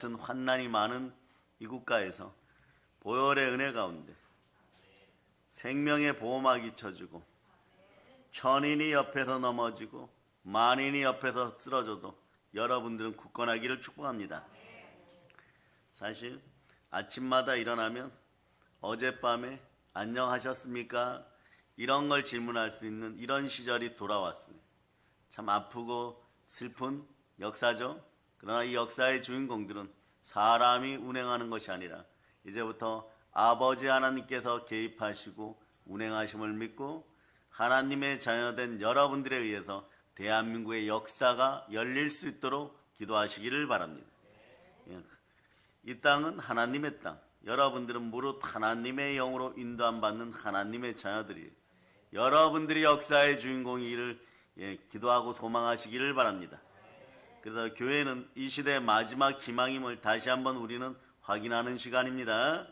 같은 환난이 많은 이 국가에서 보혈의 은혜 가운데 생명의 보호막이 쳐지고 천인이 옆에서 넘어지고 만인이 옆에서 쓰러져도 여러분들은 굳건하기를 축복합니다. 사실 아침마다 일어나면 어젯밤에 안녕하셨습니까? 이런 걸 질문할 수 있는 이런 시절이 돌아왔어요. 참 아프고 슬픈 역사죠. 그러나 이 역사의 주인공들은 사람이 운행하는 것이 아니라 이제부터 아버지 하나님께서 개입하시고 운행하심을 믿고 하나님의 자녀된 여러분들에 의해서 대한민국의 역사가 열릴 수 있도록 기도하시기를 바랍니다. 이 땅은 하나님의 땅. 여러분들은 무릇 하나님의 영으로 인도함 받는 하나님의 자녀들이에요. 여러분들이 역사의 주인공이기를 기도하고 소망하시기를 바랍니다. 그래서 교회는 이 시대의 마지막 희망임을 다시 한번 우리는 확인하는 시간입니다.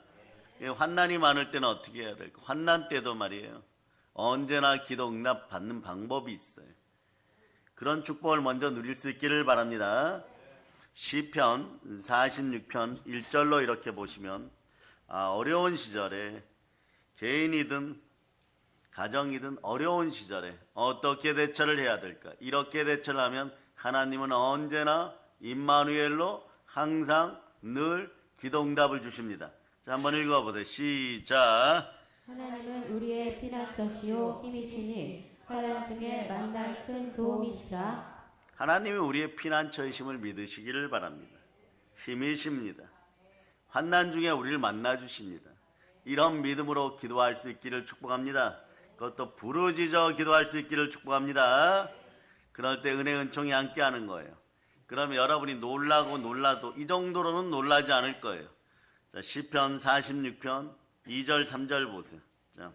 환난이 많을 때는 어떻게 해야 될까? 환난 때도 말이에요. 언제나 기도 응답 받는 방법이 있어요. 그런 축복을 먼저 누릴 수 있기를 바랍니다. 시편 46편 1절로 이렇게 보시면 어려운 시절에 개인이든 가정이든 어려운 시절에 어떻게 대처를 해야 될까? 이렇게 대처를 하면 하나님은 언제나 임마누엘로 항상 늘 기도 응답을 주십니다. 자, 한번 읽어보세요. 시작. 하나님은 우리의 피난처시요 힘이시니 환난 중에 만날 큰 도움이시라. 하나님이 우리의 피난처이심을 믿으시기를 바랍니다. 힘이십니다. 환난 중에 우리를 만나주십니다. 이런 믿음으로 기도할 수 있기를 축복합니다. 그것도 부르짖어 기도할 수 있기를 축복합니다. 그럴 때 은혜 은총이 함께하는 거예요. 그러면 여러분이 놀라도 이 정도로는 놀라지 않을 거예요. 자, 시편 46편 2절 3절 보세요. 자,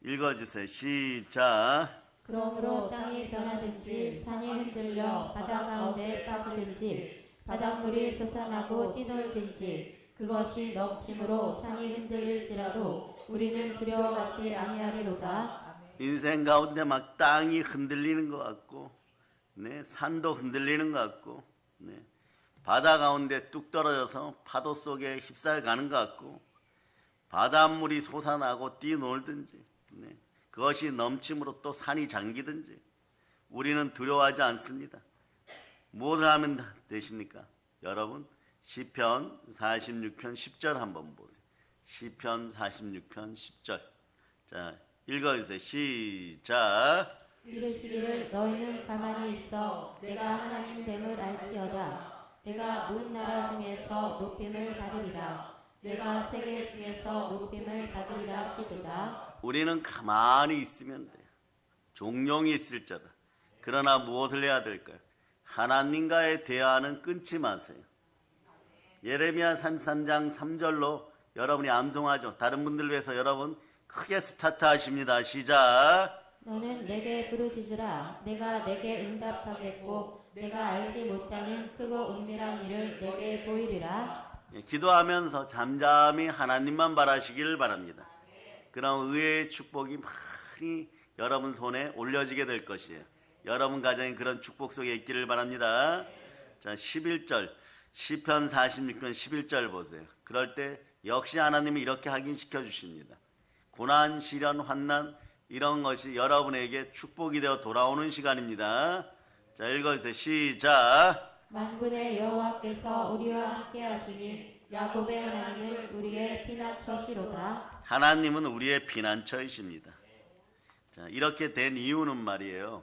읽어주세요. 시작. 그러므로 땅이 변하든지 산이 흔들려 바다 가운데 빠지든지 바닷물이 솟아나고 뛰놀든지 그것이 넘침으로 산이 흔들릴지라도 우리는 두려워하지 아니하리로다. 인생 가운데 막 땅이 흔들리는 것 같고, 네, 산도 흔들리는 것 같고, 네, 바다 가운데 뚝 떨어져서 파도 속에 휩싸여 가는 것 같고, 바닷물이 솟아나고 뛰놀든지, 네, 그것이 넘침으로 또 산이 잠기든지 우리는 두려워하지 않습니다. 무엇을 하면 되십니까? 여러분 시편 46편 10절 한번 보세요. 시편 46편 10절. 자, 읽어주세요. 시작. 이르시기를 너희는 가만히 있어 내가 하나님 됨을 알지어다. 내가 문 나라 중에서 높임을 받으리라. 내가 세계 중에서 높임을 받으리라 시도다. 우리는 가만히 있으면 돼요. 종용이 있을 자다. 그러나 무엇을 해야 될까요? 하나님과의 대화는 끊지 마세요. 예레미야 33장 3절로 여러분이 암송하죠. 다른 분들 위해서 여러분 크게 스타트 하십니다. 시작. 너는 내게 부르짖으라. 내가 내게 응답하겠고 내가 알지 못하는 크고 은밀한 일을 내게 보이리라. 기도하면서 잠잠히 하나님만 바라시기를 바랍니다. 그럼 의의 축복이 많이 여러분 손에 올려지게 될 것이에요. 여러분 가정이 그런 축복 속에 있기를 바랍니다. 자, 11절 시편 46편 11절 보세요. 그럴 때 역시 하나님이 이렇게 확인시켜 주십니다. 고난, 시련, 환난 이런 것이 여러분에게 축복이 되어 돌아오는 시간입니다. 자, 읽어주세요. 시작. 만군의 여호와께서 우리와 함께 하시니 야곱의 하나님은 우리의 피난처시로다. 하나님은 우리의 피난처이십니다. 자, 이렇게 된 이유는 말이에요.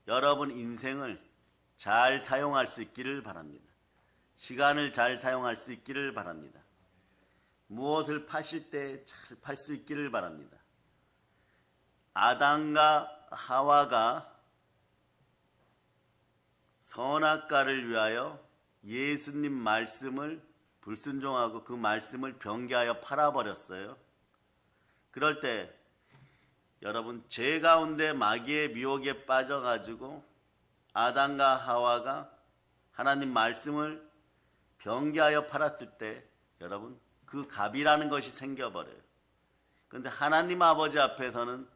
여러분 인생을 잘 사용할 수 있기를 바랍니다. 시간을 잘 사용할 수 있기를 바랍니다. 무엇을 파실 때 잘 팔 수 있기를 바랍니다. 아담과 하와가 선악과를 위하여 예수님 말씀을 불순종하고 그 말씀을 변개하여 팔아버렸어요. 그럴 때 여러분 죄 가운데 마귀의 미혹에 빠져가지고 아담과 하와가 하나님 말씀을 변개하여 팔았을 때 여러분 그 갑이라는 것이 생겨버려요. 그런데 하나님 아버지 앞에서는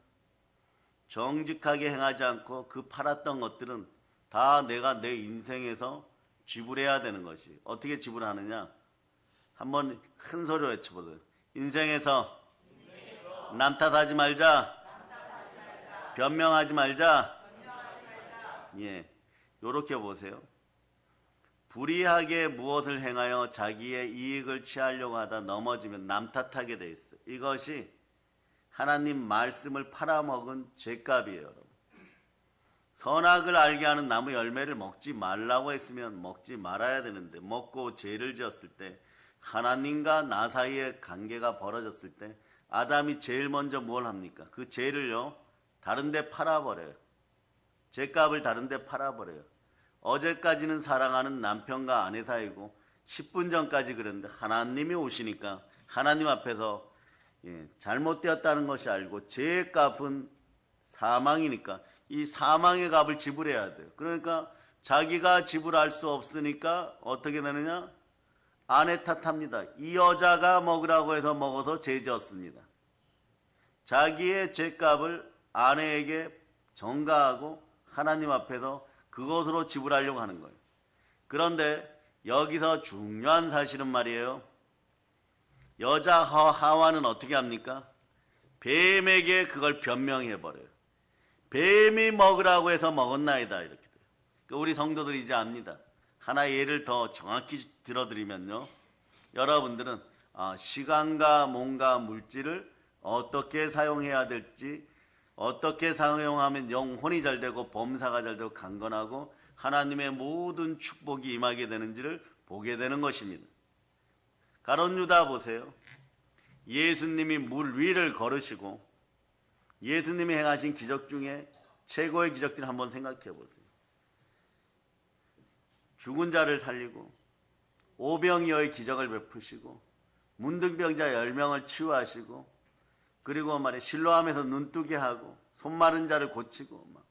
정직하게 행하지 않고 그 팔았던 것들은 다 내가 내 인생에서 지불해야 되는 것이. 어떻게 지불하느냐? 한번 큰 소리로 외쳐보세요. 인생에서 남 탓하지 말자. 변명하지 말자. 예, 요렇게 보세요. 불의하게 무엇을 행하여 자기의 이익을 취하려고 하다 넘어지면 남 탓하게 돼 있어요. 이것이 하나님 말씀을 팔아먹은 죄값이에요, 여러분. 선악을 알게 하는 나무 열매를 먹지 말라고 했으면 먹지 말아야 되는데, 먹고 죄를 지었을 때, 하나님과 나 사이의 관계가 벌어졌을 때 아담이 제일 먼저 뭘 합니까? 그 죄를요, 다른 데 팔아버려요. 죄값을 다른 데 팔아버려요. 어제까지는 사랑하는 남편과 아내 사이고 10분 전까지 그랬는데 하나님이 오시니까 하나님 앞에서 잘못되었다는 것이 알고 죄값은 사망이니까 이 사망의 값을 지불해야 돼요. 그러니까 자기가 지불할 수 없으니까 어떻게 되느냐? 아내 탓합니다. 이 여자가 먹으라고 해서 먹어서 죄 지었습니다. 자기의 죄값을 아내에게 전가하고 하나님 앞에서 그것으로 지불하려고 하는 거예요. 그런데 여기서 중요한 사실은 말이에요. 여자 하와는 어떻게 합니까? 뱀에게 그걸 변명해버려요. 뱀이 먹으라고 해서 먹었나이다 이렇게 돼요. 그러니까 우리 성도들이 이제 압니다. 하나의 예를 더 정확히 들어드리면요. 여러분들은 시간과 몸과 물질을 어떻게 사용해야 될지, 어떻게 사용하면 영혼이 잘 되고 범사가 잘 되고 강건하고 하나님의 모든 축복이 임하게 되는지를 보게 되는 것입니다. 가룟 유다 보세요. 예수님이 물 위를 걸으시고 예수님이 행하신 기적 중에 최고의 기적들을 한번 생각해 보세요. 죽은 자를 살리고 오병이어의 기적을 베푸시고 문둥병자 10명을 치유하시고 그리고 말이에요. 실로암에서 눈뜨게 하고 손 마른 자를 고치고 막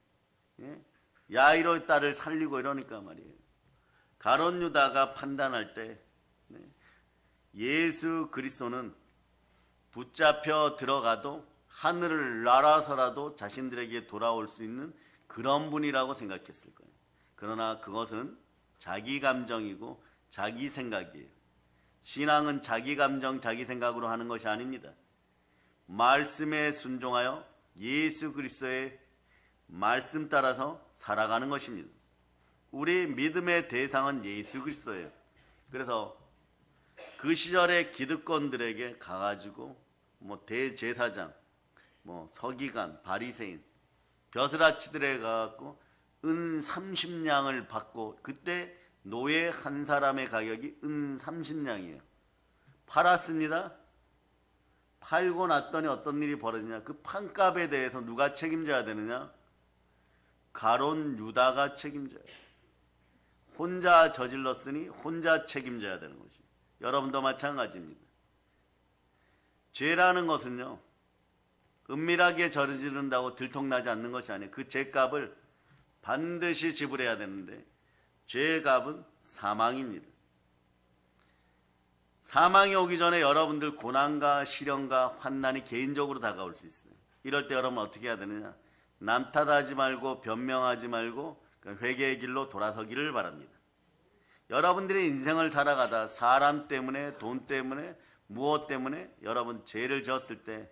야이로의 딸을 살리고 이러니까 말이에요. 가룟 유다가 판단할 때 예수 그리스도는 붙잡혀 들어가도 하늘을 날아서라도 자신들에게 돌아올 수 있는 그런 분이라고 생각했을 거예요. 그러나 그것은 자기 감정이고 자기 생각이에요. 신앙은 자기 감정, 자기 생각으로 하는 것이 아닙니다. 말씀에 순종하여 예수 그리스도의 말씀 따라서 살아가는 것입니다. 우리 믿음의 대상은 예수 그리스도예요. 그래서 그 시절의 기득권들에게 가가지고 대제사장, 서기관, 바리새인, 벼슬아치들에 가갖고 은 30냥을 받고 그때 노예 한 사람의 가격이 은 30냥이에요. 팔았습니다. 팔고 났더니 어떤 일이 벌어지냐? 그 판값에 대해서 누가 책임져야 되느냐? 가룟 유다가 책임져야 돼요. 혼자 저질렀으니 혼자 책임져야 되는 것이. 여러분도 마찬가지입니다. 죄라는 것은요, 은밀하게 저지른다고 들통나지 않는 것이 아니에요. 그 죄값을 반드시 지불해야 되는데 죄값은 사망입니다. 사망이 오기 전에 여러분들 고난과 시련과 환난이 개인적으로 다가올 수 있어요. 이럴 때 여러분 어떻게 해야 되느냐? 남 탓하지 말고 변명하지 말고 회개의 길로 돌아서기를 바랍니다. 여러분들의 인생을 살아가다 사람 때문에, 돈 때문에, 무엇 때문에 여러분 죄를 지었을 때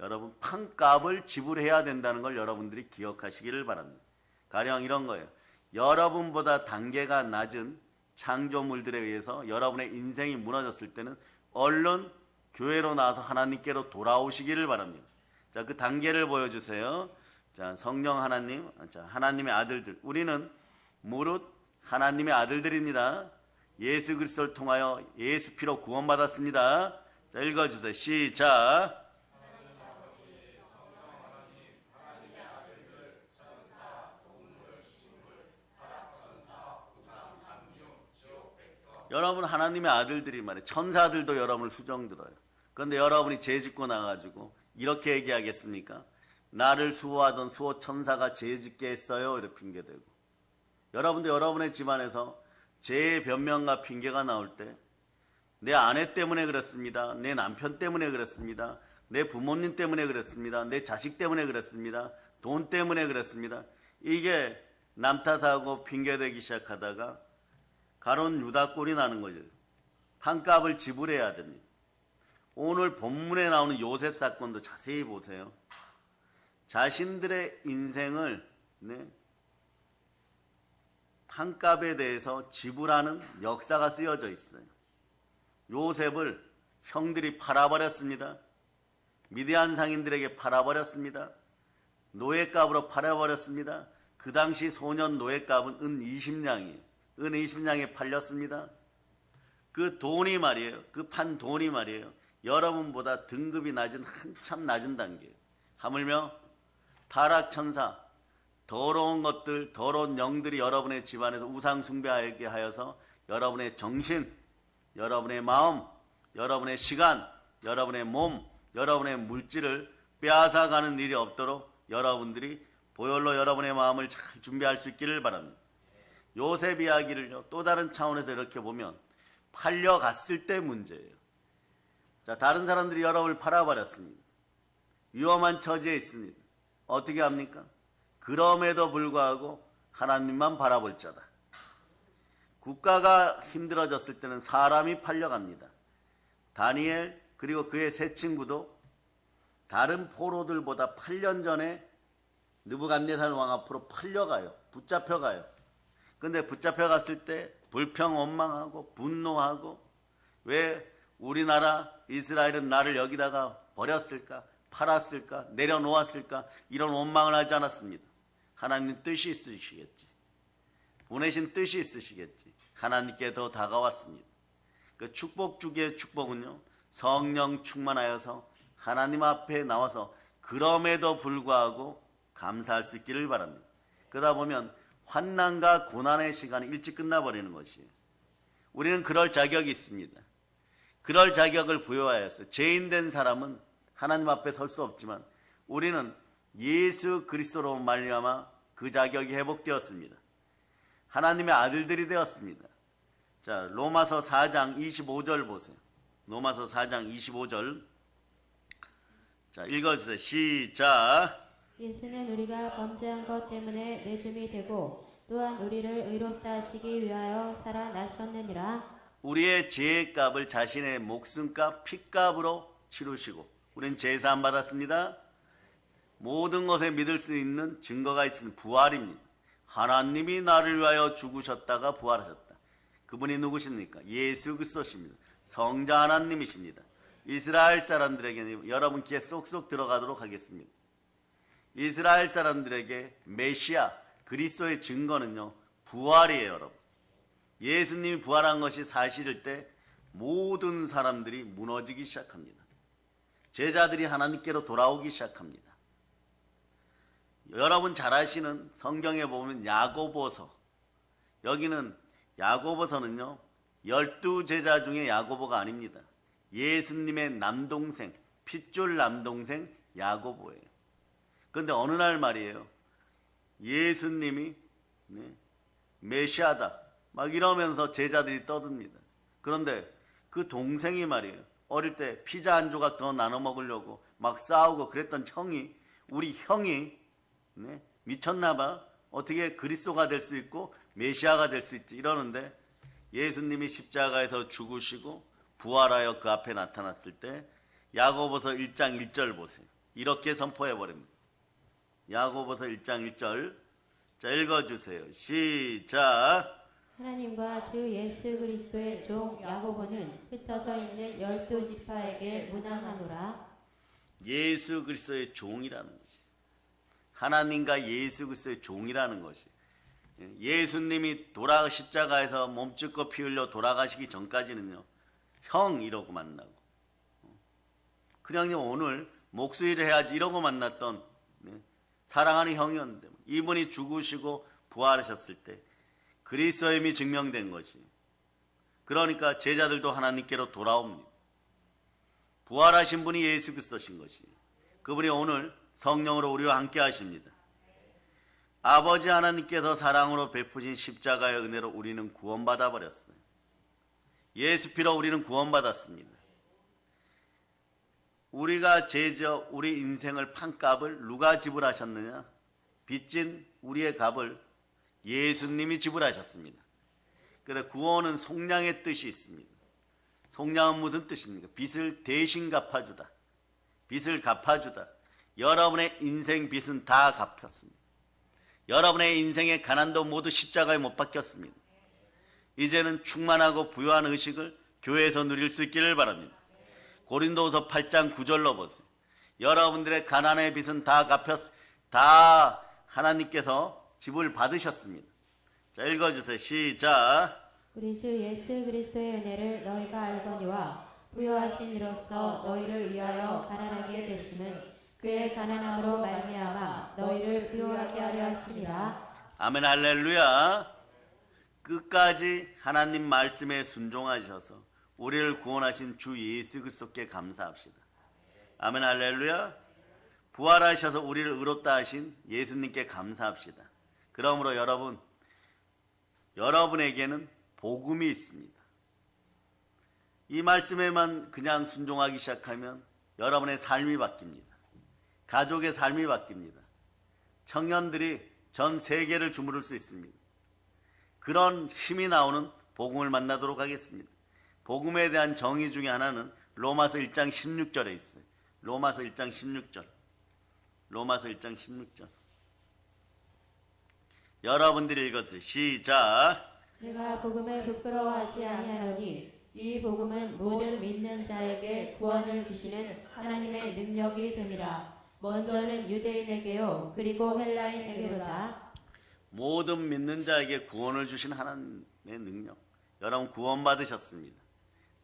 여러분 판값을 지불해야 된다는 걸 여러분들이 기억하시기를 바랍니다. 가령 이런 거예요. 여러분보다 단계가 낮은 창조물들에 의해서 여러분의 인생이 무너졌을 때는 얼른 교회로 나와서 하나님께로 돌아오시기를 바랍니다. 자, 그 단계를 보여주세요. 자, 성령 하나님, 하나님의 아들들. 우리는 무릇 하나님의 아들들입니다. 예수 그리스도를 통하여 예수 피로 구원받았습니다. 자, 읽어주세요. 시작. 여러분 하나님의 아들들이 말이에요. 천사들도 여러분을 수정들어요. 그런데 여러분이 죄 짓고 나가지고 이렇게 얘기하겠습니까? 나를 수호하던 수호 천사가 죄 짓게 했어요. 이렇게 핑계대고. 여러분도 여러분의 집안에서 죄의 변명과 핑계가 나올 때 내 아내 때문에 그렇습니다. 내 남편 때문에 그렇습니다. 내 부모님 때문에 그렇습니다. 내 자식 때문에 그렇습니다. 돈 때문에 그렇습니다. 이게 남 탓하고 핑계대기 시작하다가 가론 유다 꼴이 나는 거죠. 판값을 지불해야 됩니다. 오늘 본문에 나오는 요셉 사건도 자세히 보세요. 자신들의 인생을 판값에 대해서 지불하는 역사가 쓰여져 있어요. 요셉을 형들이 팔아버렸습니다. 미디안 상인들에게 팔아버렸습니다. 노예값으로 팔아버렸습니다. 그 당시 소년 노예값은 은 20냥이에요. 은 20냥에 팔렸습니다. 그 돈이 말이에요. 그 판 돈이 말이에요. 여러분보다 등급이 낮은 한참 낮은 단계예요. 하물며 타락천사, 더러운 것들, 더러운 영들이 여러분의 집안에서 우상 숭배하게 하여서 여러분의 정신, 여러분의 마음, 여러분의 시간, 여러분의 몸, 여러분의 물질을 빼앗아가는 일이 없도록 여러분들이 보혈로 여러분의 마음을 잘 준비할 수 있기를 바랍니다. 요셉 이야기를 또 다른 차원에서 이렇게 보면 팔려갔을 때 문제예요. 자, 다른 사람들이 여러분을 팔아버렸습니다. 위험한 처지에 있습니다. 어떻게 합니까? 그럼에도 불구하고 하나님만 바라볼 자다. 국가가 힘들어졌을 때는 사람이 팔려갑니다. 다니엘 그리고 그의 세 친구도 다른 포로들보다 8년 전에 느부갓네살 왕 앞으로 팔려가요. 붙잡혀가요. 근데 붙잡혀갔을 때 불평 원망하고 분노하고 왜 우리나라 이스라엘은 나를 여기다가 버렸을까? 팔았을까? 내려놓았을까? 이런 원망을 하지 않았습니다. 하나님 뜻이 있으시겠지. 보내신 뜻이 있으시겠지. 하나님께 더 다가왔습니다. 그 축복 주기의 축복은요, 성령 충만하여서 하나님 앞에 나와서 그럼에도 불구하고 감사할 수 있기를 바랍니다. 그러다 보면 환난과 고난의 시간이 일찍 끝나버리는 것이에요. 우리는 그럴 자격이 있습니다. 그럴 자격을 부여하여서 죄인된 사람은 하나님 앞에 설 수 없지만 우리는 예수 그리스도로 말미암아 그 자격이 회복되었습니다. 하나님의 아들들이 되었습니다. 자, 로마서 4장 25절 보세요. 로마서 4장 25절. 자, 읽어주세요. 시작. 예수는 우리가 범죄한 것 때문에 내줌이 되고 또한 우리를 의롭다 하시기 위하여 살아나셨느니라. 우리의 죄의 값을 자신의 목숨값, 피값으로 치르시고 우리는 제사 안 받았습니다. 모든 것에 믿을 수 있는 증거가 있는 부활입니다. 하나님이 나를 위하여 죽으셨다가 부활하셨다. 그분이 누구십니까? 예수 그리스도십니다. 성자 하나님이십니다. 이스라엘 사람들에게는 여러분 귀에 쏙쏙 들어가도록 하겠습니다. 이스라엘 사람들에게 메시아 그리스도의 증거는요, 부활이에요. 여러분, 예수님이 부활한 것이 사실일 때 모든 사람들이 무너지기 시작합니다. 제자들이 하나님께로 돌아오기 시작합니다. 여러분 잘 아시는 성경에 보면 야고보서, 여기는 야고보서는요 12제자 중에 야고보가 아닙니다. 예수님의 남동생, 핏줄 남동생 야고보예요. 그런데 어느 날 말이에요, 예수님이 메시아다 막 이러면서 제자들이 떠듭니다. 그런데 그 동생이 말이에요, 어릴 때 피자 한 조각 더 나눠 먹으려고 막 싸우고 그랬던 형이, 우리 형이 미쳤나 봐. 어떻게 그리스도가 될 수 있고 메시아가 될 수 있지 이러는데, 예수님이 십자가에서 죽으시고 부활하여 그 앞에 나타났을 때 야고보서 1장 1절 보세요. 이렇게 선포해 버립니다. 야고보서 1장 1절. 자, 읽어주세요. 시작. 하나님과 주 예수 그리스도의 종 야고보는 흩어져 있는 12지파에게 문안하노라. 예수 그리스도의 종이라는 것이, 하나님과 예수 그리스도의 종이라는 것이, 예수님이 십자가에서 몸짓고 피 흘려 돌아가시기 전까지는요 형 이러고 만나고, 그냥 오늘 목수일 해야지 이러고 만났던 사랑하는 형이었는데, 이분이 죽으시고 부활하셨을 때 그리스도의 힘이 증명된 것이, 그러니까 제자들도 하나님께로 돌아옵니다. 부활하신 분이 예수 그리스도신 것이, 그분이 오늘 성령으로 우리와 함께 하십니다. 아버지 하나님께서 사랑으로 베푸신 십자가의 은혜로 우리는 구원받아 버렸어요. 예수 피로 우리는 구원받았습니다. 우리가 죄져 우리 인생을 판값을 누가 지불하셨느냐? 빚진 우리의 값을 예수님이 지불하셨습니다. 그래 구원은 속량의 뜻이 있습니다. 속량은 무슨 뜻입니까? 빚을 대신 갚아주다. 빚을 갚아주다. 여러분의 인생 빚은 다 갚혔습니다. 여러분의 인생의 가난도 모두 십자가에 못 박혔습니다. 이제는 충만하고 부유한 의식을 교회에서 누릴 수 있기를 바랍니다. 고린도후서 8장 9절로 보세요. 여러분들의 가난의 빚은 다 다 하나님께서 지불 받으셨습니다. 자, 읽어주세요. 시작. 우리 주 예수 그리스도의 은혜를 너희가 알거니와 부요하신 이로써 너희를 위하여 가난하게 되심은 그의 가난함으로 말미암아 너희를 부요하게 하려 하심이라. 아멘 할렐루야. 끝까지 하나님 말씀에 순종하셔서 우리를 구원하신 주 예수 그리스도께 감사합시다. 아멘 할렐루야. 부활하셔서 우리를 의롭다 하신 예수님께 감사합시다. 그러므로 여러분에게는 복음이 있습니다. 이 말씀에만 그냥 순종하기 시작하면 여러분의 삶이 바뀝니다. 가족의 삶이 바뀝니다. 청년들이 전 세계를 주무를 수 있습니다. 그런 힘이 나오는 복음을 만나도록 하겠습니다. 복음에 대한 정의 중에 하나는 로마서 1장 16절에 있어요. 로마서 1장 16절. 로마서 1장 16절. 여러분들이 읽었어요. 시작. 내가 복음을 부끄러워하지 아니하노니 이 복음은 모든 믿는 자에게 구원을 주시는 하나님의 능력이 됨이라. 먼저는 유대인에게요 그리고 헬라인에게로다. 모든 믿는 자에게 구원을 주신 하나님의 능력. 여러분 구원받으셨습니다.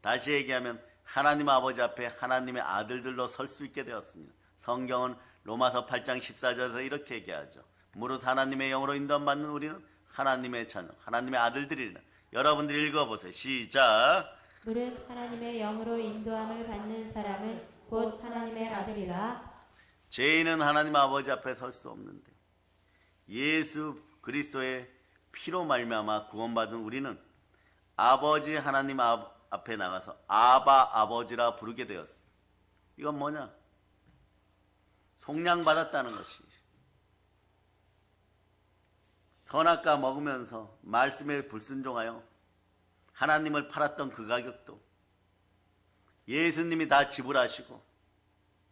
다시 얘기하면 하나님 아버지 앞에 하나님의 아들들로 설 수 있게 되었습니다. 성경은 로마서 8장 14절에서 이렇게 얘기하죠. 무릇 하나님의 영으로 인도받는 우리는 하나님의 자녀, 하나님의 아들들이라. 여러분들이 읽어보세요. 시작. 무릇 하나님의 영으로 인도함을 받는 사람은 곧 하나님의 아들이라. 죄인은 하나님 아버지 앞에 설 수 없는데 예수 그리스도의 피로 말미암아 구원받은 우리는 아버지 하나님 앞에 나가서 아바 아버지라 부르게 되었어. 이건 뭐냐? 속량받았다는 것이. 선악과 먹으면서 말씀에 불순종하여 하나님을 팔았던 그 가격도 예수님이 다 지불하시고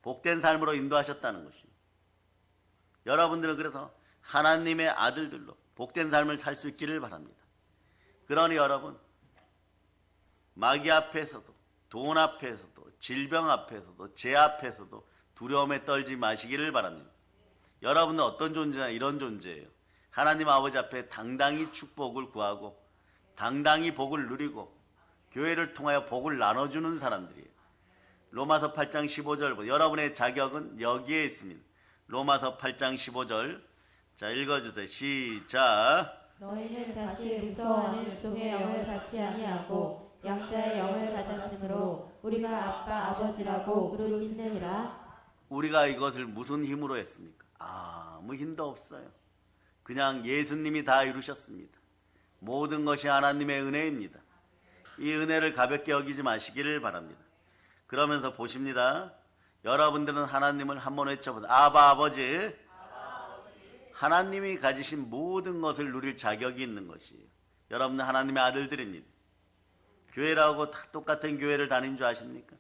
복된 삶으로 인도하셨다는 것입니다. 여러분들은 그래서 하나님의 아들들로 복된 삶을 살 수 있기를 바랍니다. 그러니 여러분 마귀 앞에서도 돈 앞에서도 질병 앞에서도 죄 앞에서도 두려움에 떨지 마시기를 바랍니다. 여러분은 어떤 존재냐? 이런 존재예요. 하나님 아버지 앞에 당당히 축복을 구하고 당당히 복을 누리고 교회를 통하여 복을 나눠주는 사람들이에요. 로마서 8장 15절 여러분의 자격은 여기에 있습니다. 로마서 8장 15절 자 읽어주세요. 시작. 너희는 다시 무서워하는 종의 영을 받지 아니하고 양자의 영을 받았으므로 우리가 아빠 아버지라고 부르짖느니라. 우리가 이것을 무슨 힘으로 했습니까? 아무 힘도 없어요. 그냥 예수님이 다 이루셨습니다. 모든 것이 하나님의 은혜입니다. 이 은혜를 가볍게 여기지 마시기를 바랍니다. 그러면서 보십니다. 여러분들은 하나님을 한번 외쳐보세요. 아바 아버지. 하나님이 가지신 모든 것을 누릴 자격이 있는 것이에요. 여러분은 하나님의 아들들입니다. 교회라고 다 똑같은 교회를 다닌 줄 아십니까?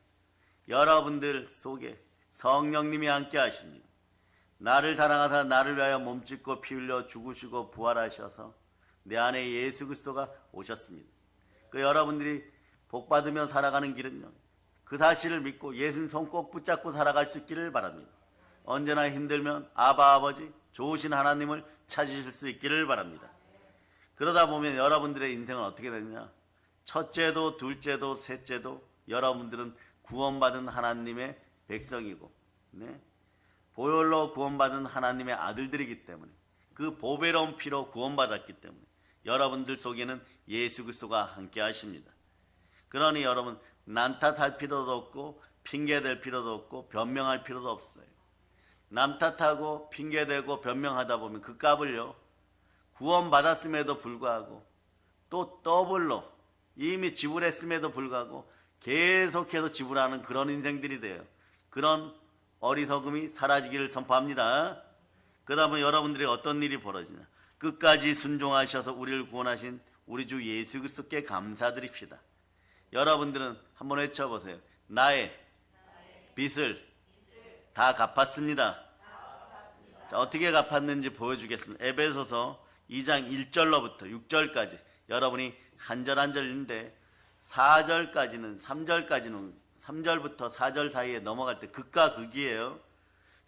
여러분들 속에 성령님이 함께 하십니다. 나를 사랑하사 나를 위하여 몸짓고 피 흘려 죽으시고 부활하셔서 내 안에 예수 그리스도가 오셨습니다. 그 여러분들이 복받으며 살아가는 길은요. 그 사실을 믿고 예수님 손 꼭 붙잡고 살아갈 수 있기를 바랍니다. 언제나 힘들면 아바 아버지 좋으신 하나님을 찾으실 수 있기를 바랍니다. 그러다 보면 여러분들의 인생은 어떻게 되느냐? 첫째도 둘째도 셋째도 여러분들은 구원받은 하나님의 백성이고 보혈로 구원받은 하나님의 아들들이기 때문에 그 보배로운 피로 구원받았기 때문에 여러분들 속에는 예수 그리스도가 함께 하십니다. 그러니 여러분 남 탓할 필요도 없고 핑계댈 필요도 없고 변명할 필요도 없어요. 남 탓하고 핑계대고 변명하다 보면 그 값을요 구원받았음에도 불구하고 또 더블로 이미 지불했음에도 불구하고 계속해서 지불하는 그런 인생들이 돼요. 그런 어리석음이 사라지기를 선포합니다. 그 다음에 여러분들이 어떤 일이 벌어지냐? 끝까지 순종하셔서 우리를 구원하신 우리 주 예수 그리스도께 감사드립시다. 여러분들은 한번 외쳐보세요. 나의 빚을 다 갚았습니다. 자, 어떻게 갚았는지 보여주겠습니다. 에베소서 2장 1절로부터 6절까지 여러분이 한 절 한 절인데 4절까지는 3절부터 4절 사이에 넘어갈 때 극과 극이에요.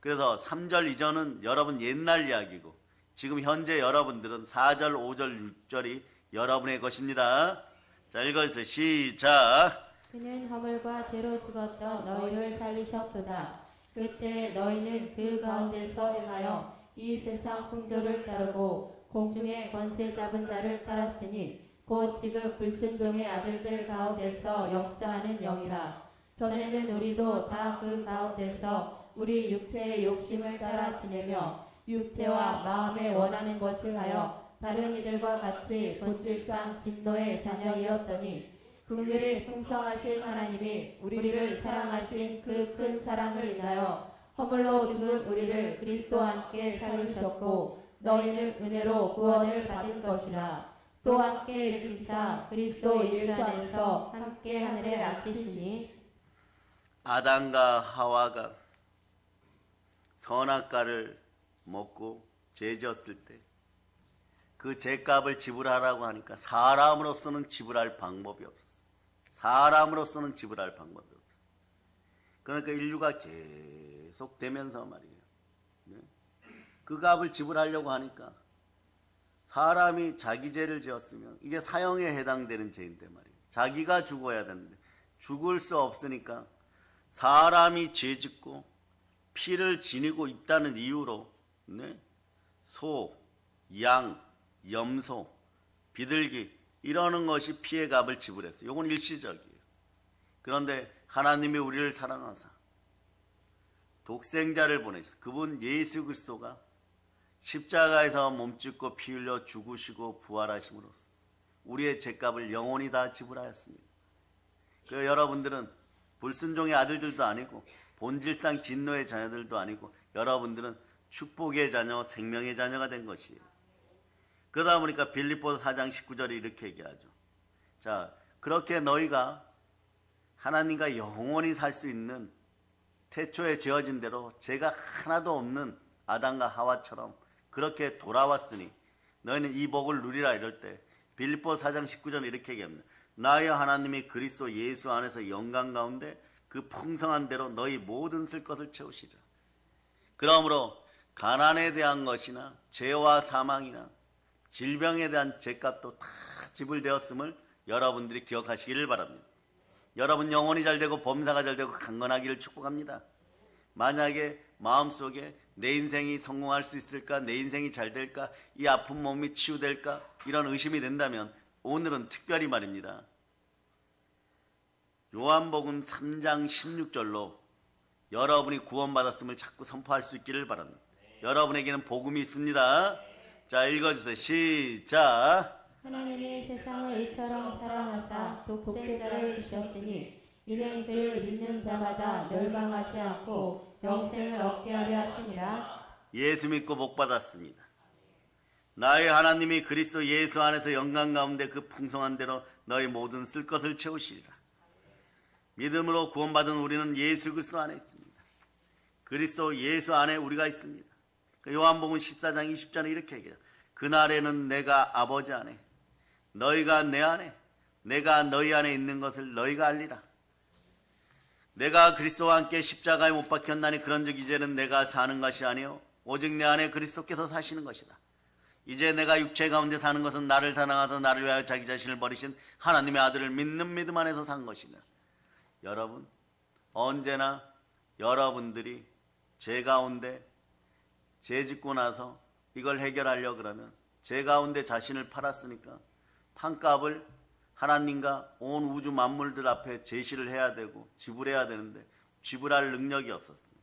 그래서 3절 이전은 여러분 옛날 이야기고 지금 현재 여러분들은 4절, 5절, 6절이 여러분의 것입니다. 자, 읽어주세요. 시작. 그는 허물과 죄로 죽었던 너희를 살리셨도다. 그때 너희는 그 가운데서 행하여 이 세상 풍조를 따르고 공중의 권세 잡은 자를 따랐으니 곧 지금 불순종의 아들들 가운데서 역사하는 영이라. 전에는 우리도 다 그 가운데서 우리 육체의 욕심을 따라 지내며 육체와 마음에 원하는 것을 하여 다른 이들과 같이 본질상 진노의 자녀이었더니 긍휼이 풍성하신 하나님이 우리를 사랑하신 그 큰 사랑을 인하여 허물로 죽은 우리를 그리스도와 함께 살리셨고 너희는 은혜로 구원을 받은 것이라. 또 함께 일으키사 그리스도 예수 안에서 함께 하늘에 앉히시니 아담과 하와가 선악과를 먹고 죄지었을 때 그 죄값을 지불하라고 하니까 사람으로서는 지불할 방법이 없었어. 사람으로서는 지불할 방법이 없어. 그러니까 인류가 계속 되면서 말이에요. 그 값을 지불하려고 하니까 사람이 자기 죄를 지었으면 이게 사형에 해당되는 죄인데 말이에요. 자기가 죽어야 되는데 죽을 수 없으니까 사람이 죄 짓고 피를 지니고 있다는 이유로 소, 양, 염소, 비둘기 이러는 것이 피의 값을 지불했어요. 이건 일시적이에요. 그런데 하나님이 우리를 사랑하사 독생자를 보내셨어요. 그분 예수 그리스도가 십자가에서 몸짓고 피 흘려 죽으시고 부활하심으로써 우리의 죄값을 영원히 다 지불하였습니다. 그 여러분들은 불순종의 아들들도 아니고 본질상 진노의 자녀들도 아니고 여러분들은 축복의 자녀, 생명의 자녀가 된 것이에요. 그러다 보니까 빌립보서 4장 19절이 이렇게 얘기하죠. 자, 그렇게 너희가 하나님과 영원히 살 수 있는 태초에 지어진 대로 죄가 하나도 없는 아담과 하와처럼 그렇게 돌아왔으니 너희는 이 복을 누리라. 이럴 때 빌립보서 4장 19절은 이렇게 얘기합니다. 나의 하나님이 그리스도 예수 안에서 영광 가운데 그 풍성한 대로 너희 모든 쓸 것을 채우시리라. 그러므로 가난에 대한 것이나 죄와 사망이나 질병에 대한 죄값도 다 지불되었음을 여러분들이 기억하시기를 바랍니다. 여러분 영혼이 잘 되고 범사가 잘 되고 강건하기를 축복합니다. 만약에 마음속에 내 인생이 성공할 수 있을까, 내 인생이 잘 될까, 이 아픈 몸이 치유될까 이런 의심이 된다면 오늘은 특별히 말입니다. 요한복음 3장 16절로 여러분이 구원받았음을 자꾸 선포할 수 있기를 바랍니다. 여러분에게는 복음이 있습니다. 자, 읽어주세요. 시작. 하나님이 세상을 이처럼 사랑하사 독생자를 주셨으니 이는 그를 믿는 자마다 멸망하지 않고 영생을 얻게 하려 하심이라. 예수 믿고 복 받았습니다. 나의 하나님이 그리스도 예수 안에서 영광 가운데 그 풍성한 대로 너희 모든 쓸 것을 채우시리라. 믿음으로 구원받은 우리는 예수 그리스도 안에 있습니다. 그리스도 예수 안에 우리가 있습니다. 요한복음 14장 20절에 이렇게 얘기해요. 그날에는 내가 아버지 안에 너희가 내 안에 내가 너희 안에 있는 것을 너희가 알리라. 내가 그리스도와 함께 십자가에 못 박혔나니 그런즉 이제는 내가 사는 것이 아니요 오직 내 안에 그리스도께서 사시는 것이다. 이제 내가 육체 가운데 사는 것은 나를 사랑하사 나를 위하여 자기 자신을 버리신 하나님의 아들을 믿는 믿음 안에서 산 것이다. 여러분, 언제나 여러분들이 죄 가운데 죄 짓고 나서 이걸 해결하려고 그러면 죄 가운데 자신을 팔았으니까 판값을 하나님과 온 우주 만물들 앞에 제시를 해야 되고 지불해야 되는데 지불할 능력이 없었습니다.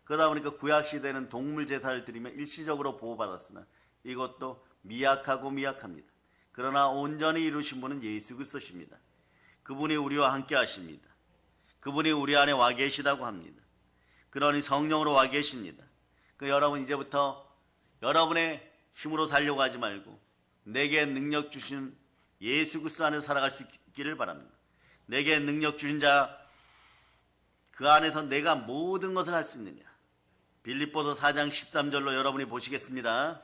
그러다 보니까 구약시대는 동물 제사를 드리며 일시적으로 보호받았으나 이것도 미약하고 미약합니다. 그러나 온전히 이루신 분은 예수 그리스도십니다. 그분이 우리와 함께 하십니다. 그분이 우리 안에 와 계시다고 합니다. 그러니 성령으로 와 계십니다. 여러분 이제부터 여러분의 힘으로 살려고 하지 말고 내게 능력 주신 예수 그리스도 안에서 살아갈 수 있기를 바랍니다. 내게 능력 주신 자 그 안에서 내가 모든 것을 할 수 있느냐. 빌립보서 4장 13절로 여러분이 보시겠습니다.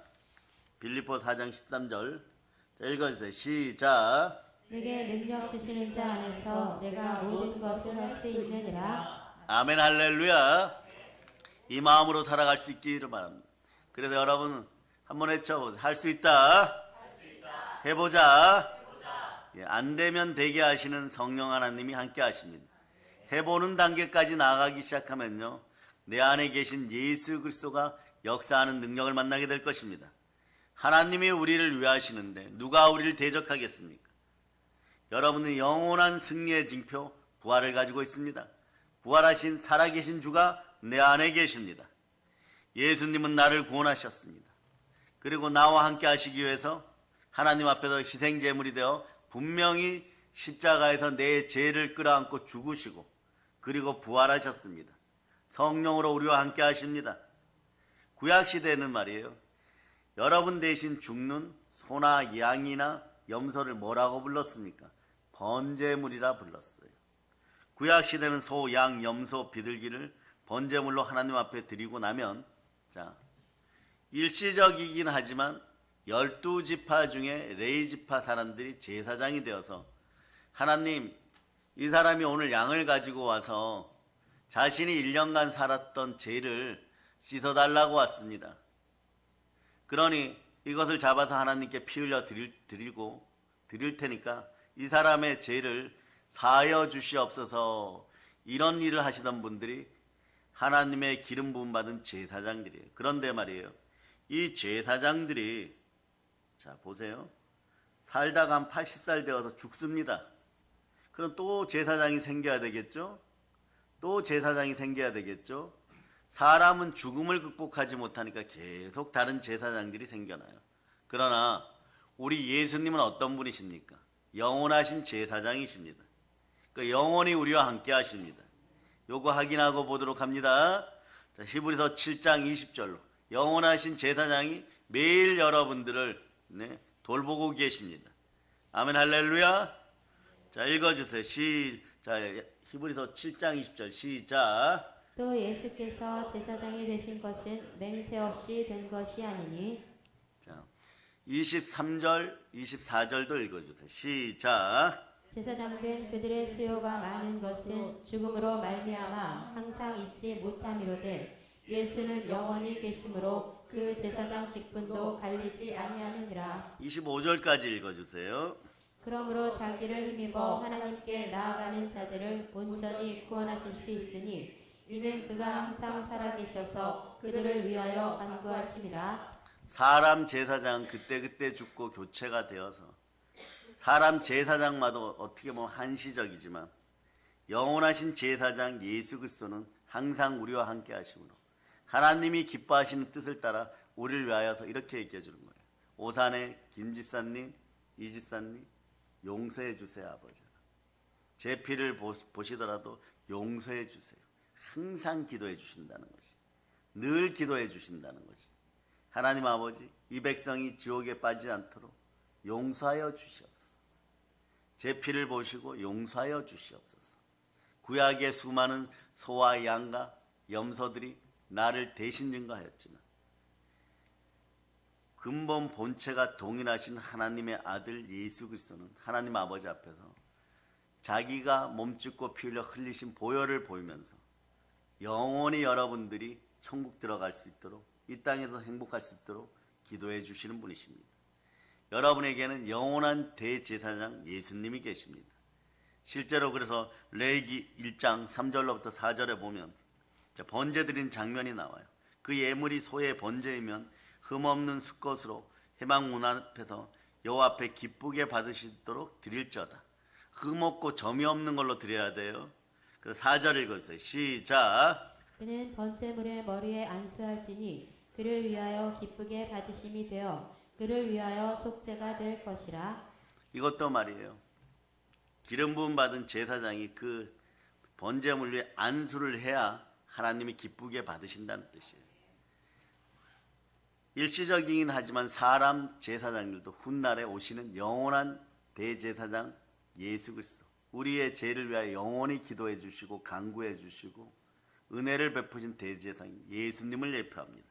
빌립보 4장 13절. 자, 읽어주세요. 시작. 내게 능력 주시는 자 안에서 내가 모든 것을 할 수 있느니라. 아멘 할렐루야. 이 마음으로 살아갈 수 있기를 바랍니다. 그래서 여러분 한번 외쳐보세요. 할 수 있다. 해보자. 예, 안 되면 되게 하시는 성령 하나님이 함께 하십니다. 해보는 단계까지 나아가기 시작하면요, 내 안에 계신 예수 그리스도가 역사하는 능력을 만나게 될 것입니다. 하나님이 우리를 위하시는데 누가 우리를 대적하겠습니까? 여러분은 영원한 승리의 징표 부활을 가지고 있습니다. 부활하신 살아계신 주가 내 안에 계십니다. 예수님은 나를 구원하셨습니다. 그리고 나와 함께 하시기 위해서 하나님 앞에서 희생제물이 되어 분명히 십자가에서 내 죄를 끌어안고 죽으시고 그리고 부활하셨습니다. 성령으로 우리와 함께 하십니다. 구약시대에는 말이에요, 여러분 대신 죽는 소나 양이나 염소를 뭐라고 불렀습니까? 번제물이라 불렀어요. 구약시대는 소, 양, 염소, 비둘기를 번제물로 하나님 앞에 드리고 나면, 자, 일시적이긴 하지만 12지파 중에 레위지파 사람들이 제사장이 되어서 하나님, 이 사람이 오늘 양을 가지고 와서 자신이 1년간 살았던 죄를 씻어달라고 왔습니다. 그러니 이것을 잡아서 하나님께 피 흘려 드릴 테니까 이 사람의 죄를 사하여 주시옵소서. 이런 일을 하시던 분들이 하나님의 기름 부음 받은 제사장들이에요. 그런데 말이에요, 이 제사장들이, 자 보세요, 살다가 한 80살 되어서 죽습니다. 그럼 또 제사장이 생겨야 되겠죠? 또 제사장이 생겨야 되겠죠? 사람은 죽음을 극복하지 못하니까 계속 다른 제사장들이 생겨나요. 그러나 우리 예수님은 어떤 분이십니까? 영원하신 제사장이십니다. 그러니까 영원히 우리와 함께 하십니다. 요거 확인하고 보도록 합니다. 자, 히브리서 7장 20절로 영원하신 제사장이 매일 여러분들을 돌보고 계십니다. 아멘 할렐루야. 자, 읽어주세요. 자, 히브리서 7장 20절 시작. 또 예수께서 제사장이 되신 것은 맹세 없이 된 것이 아니니. 자, 23절 24절도 읽어주세요. 시작. 제사장 된 그들의 수요가 많은 것은 죽음으로 말미암아 항상 잊지 못함이로되 예수는 영원히 계심으로 그 제사장 직분도 갈리지 아니하느니라. 25절까지 읽어주세요. 그러므로 자기를 힘입어 하나님께 나아가는 자들을 온전히 구원하실 수 있으니 이는 그가 항상 살아계셔서 그들을 위하여 간구하심이라. 사람 제사장 그때그때 죽고 교체가 되어서 사람 제사장마다 어떻게 보면 한시적이지만 영원하신 제사장 예수 그리스도는 항상 우리와 함께 하심으로 하나님이 기뻐하시는 뜻을 따라 우리를 위하여서 이렇게 얘기해 주는 거예요. 오산의 김지사님, 이지사님, 용서해 주세요 아버지. 제 피를 보시더라도 용서해 주세요. 항상 기도해 주신다는 것이, 늘 기도해 주신다는 것이, 하나님 아버지, 이 백성이 지옥에 빠지지 않도록 용서하여 주시옵소서. 제 피를 보시고 용서하여 주시옵소서. 구약의 수많은 소와 양과 염소들이 나를 대신 증거하였지만 근본 본체가 동일하신 하나님의 아들 예수 그리스도는 하나님 아버지 앞에서 자기가 몸짓고 피 흘려 흘리신 보혈을 보이면서 영원히 여러분들이 천국 들어갈 수 있도록, 이 땅에서 행복할 수 있도록 기도해 주시는 분이십니다. 여러분에게는 영원한 대제사장 예수님이 계십니다. 실제로 그래서 레위기 1장 3절로부터 4절에 보면 번제 드린 장면이 나와요. 그 예물이 소의 번제이면 흠없는 수컷으로 회막문 앞에서 여호와 앞에 기쁘게 받으시도록 드릴저다. 흠없고 점이 없는 걸로 드려야 돼요. 그래서 4절 읽어주세요. 시작. 그는 번제물의 머리에 안수할지니 그를 위하여 기쁘게 받으심이 되어 그를 위하여 속죄가 될 것이라. 이것도 말이에요, 기름 부음 받은 제사장이 그 번제물 위에 안수를 해야 하나님이 기쁘게 받으신다는 뜻이에요. 일시적이긴 하지만 사람 제사장들도 훗날에 오시는 영원한 대제사장 예수 그리스도, 우리의 죄를 위하여 영원히 기도해 주시고 간구해 주시고 은혜를 베푸신 대제사장 예수님을 예표합니다.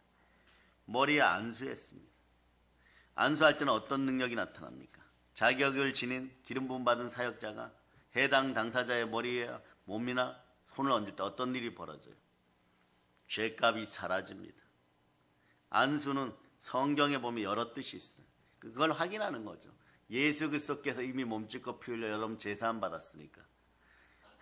머리에 안수했습니다. 안수할 때는 어떤 능력이 나타납니까? 자격을 지닌 기름 부음 받은 사역자가 해당 당사자의 머리에 몸이나 손을 얹을 때 어떤 일이 벌어져요? 죄값이 사라집니다. 안수는 성경에 보면 여러 뜻이 있어요. 그걸 확인하는 거죠. 예수 그리스도께서 이미 몸짓고 피 흘려 여러분 제사함 받았으니까.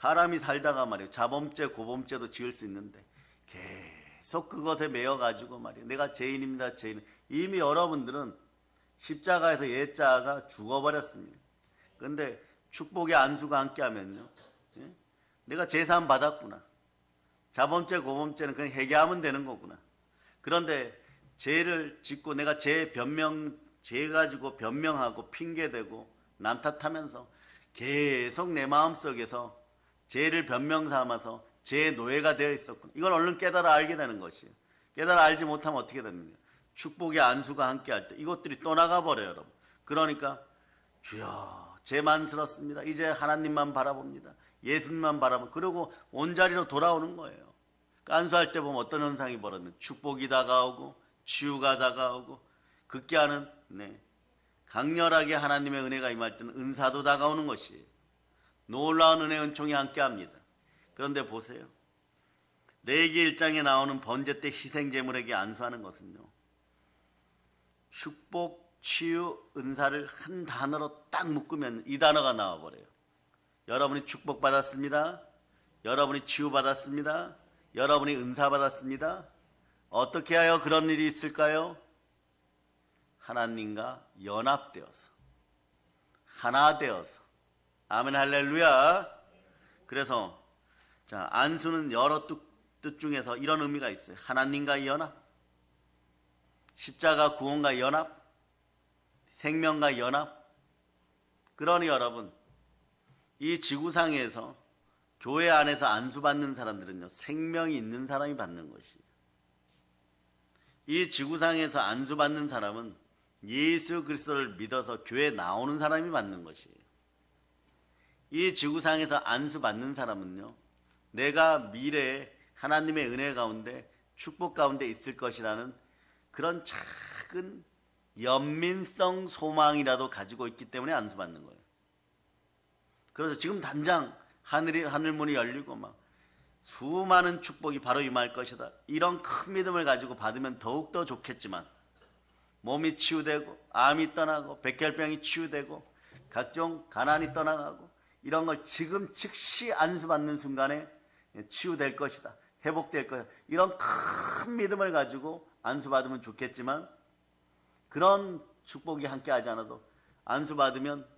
사람이 살다가 말이에요, 자범죄 고범죄도 지을 수 있는데 계속 그것에 매여가지고 말이에요, 내가 죄인입니다 죄인. 이미 여러분들은 십자가에서 옛자가 죽어버렸습니다. 근데 축복의 안수가 함께하면요, 내가 제사함 받았구나, 자범죄 고범죄는 그냥 회개하면 되는 거구나. 그런데 죄를 짓고 내가 죄 가지고 변명하고 핑계대고 남 탓하면서 계속 내 마음속에서 죄를 변명 삼아서 죄의 노예가 되어 있었구나. 이걸 얼른 깨달아 알게 되는 것이에요. 깨달아 알지 못하면 어떻게 됩니까? 축복의 안수가 함께할 때 이것들이 떠나가 버려요, 여러분. 그러니까 주여 죄만스럽습니다. 이제 하나님만 바라봅니다. 예수님만 바라봅니다. 그리고 온자리로 돌아오는 거예요. 안수할 때 보면 어떤 현상이 벌어지면 축복이 다가오고 치유가 다가오고 극기하는 강렬하게 하나님의 은혜가 임할 때는 은사도 다가오는 것이에요. 놀라운 은혜 은총이 함께합니다. 그런데 보세요, 레위기 1장에 나오는 번제 때 희생제물에게 안수하는 것은요, 축복, 치유, 은사를 한 단어로 딱 묶으면 이 단어가 나와버려요. 여러분이 축복받았습니다. 여러분이 치유받았습니다. 여러분이 은사받았습니다. 어떻게 하여 그런 일이 있을까요? 하나님과 연합되어서, 하나 되어서. 아멘 할렐루야. 그래서 자, 안수는 여러 뜻 중에서 이런 의미가 있어요. 하나님과 연합, 십자가 구원과 연합, 생명과 연합. 그러니 여러분, 이 지구상에서 교회 안에서 안수받는 사람들은요, 생명이 있는 사람이 받는 것이에요. 이 지구상에서 안수받는 사람은 예수 그리스도를 믿어서 교회에 나오는 사람이 받는 것이에요. 이 지구상에서 안수받는 사람은요, 내가 미래에 하나님의 은혜 가운데 축복 가운데 있을 것이라는 그런 작은 연민성 소망이라도 가지고 있기 때문에 안수받는 거예요. 그래서 지금 당장 하늘문이 열리고 막 수많은 축복이 바로 임할 것이다, 이런 큰 믿음을 가지고 받으면 더욱더 좋겠지만, 몸이 치유되고 암이 떠나고 백혈병이 치유되고 각종 가난이 떠나가고 이런 걸 지금 즉시 안수받는 순간에 치유될 것이다, 회복될 것이다, 이런 큰 믿음을 가지고 안수받으면 좋겠지만, 그런 축복이 함께하지 않아도 안수받으면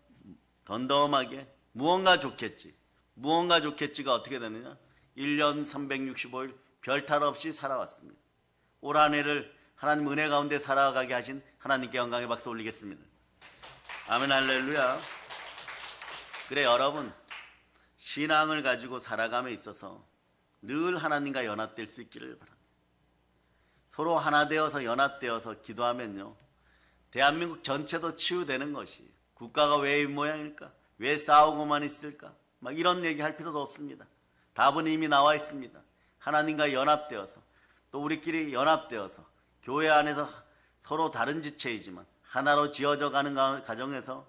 덤덤하게 무언가 좋겠지가 어떻게 되느냐, 1년 365일 별탈 없이 살아왔습니다. 올 한 해를 하나님 은혜 가운데 살아가게 하신 하나님께 영광의 박수 올리겠습니다. 아멘 할렐루야. 그래, 여러분, 신앙을 가지고 살아감에 있어서 늘 하나님과 연합될 수 있기를 바랍니다. 서로 하나 되어서 연합되어서 기도하면요, 대한민국 전체도 치유되는 것이, 국가가 왜 이 모양일까? 왜 싸우고만 있을까? 막 이런 얘기 할 필요도 없습니다. 답은 이미 나와 있습니다. 하나님과 연합되어서, 또 우리끼리 연합되어서 교회 안에서 서로 다른 지체이지만 하나로 지어져 가는 가정에서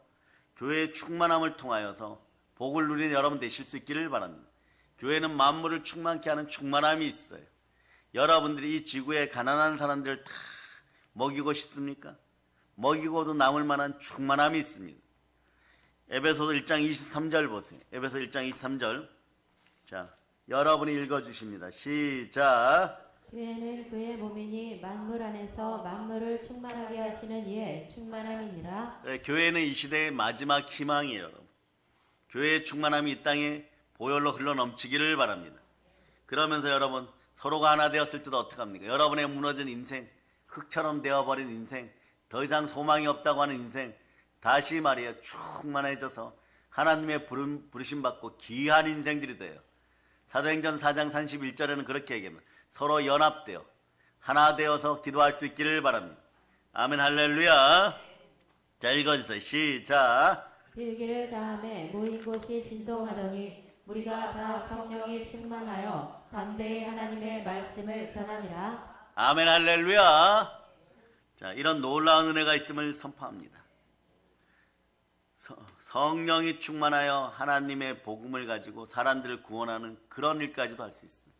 교회의 충만함을 통하여서 복을 누리는 여러분 되실 수 있기를 바랍니다. 교회는 만물을 충만케 하는 충만함이 있어요. 여러분들이 이 지구의 가난한 사람들을 다 먹이고 싶습니까? 먹이고도 남을 만한 충만함이 있습니다. 에베소서 1장 23절 보세요. 에베소 1장 23절. 자, 여러분이 읽어주십니다. 시작. 교회는 그의 몸이니 만물 안에서 만물을 충만하게 하시는 이의 충만함이니라. 네, 교회는 이 시대의 마지막 희망이에요, 여러분. 교회의 충만함이 이 땅에 보혈로 흘러 넘치기를 바랍니다. 그러면서 여러분, 서로가 하나 되었을 때도 어떡합니까? 여러분의 무너진 인생, 흙처럼 되어버린 인생, 더 이상 소망이 없다고 하는 인생, 다시 말이에요, 충만해져서 하나님의 부르심 받고 귀한 인생들이 돼요. 사도행전 4장 31절에는 그렇게 얘기합니다. 서로 연합되어 하나 되어서 기도할 수 있기를 바랍니다. 아멘 할렐루야. 자, 읽어주세요. 시작. 빌기를 다음에 모인 곳이 진동하더니 우리가 다 성령이 충만하여 담대히 하나님의 말씀을 전하니라. 아멘 할렐루야. 자, 이런 놀라운 은혜가 있음을 선포합니다. 성령이 충만하여 하나님의 복음을 가지고 사람들을 구원하는 그런 일까지도 할 수 있어요.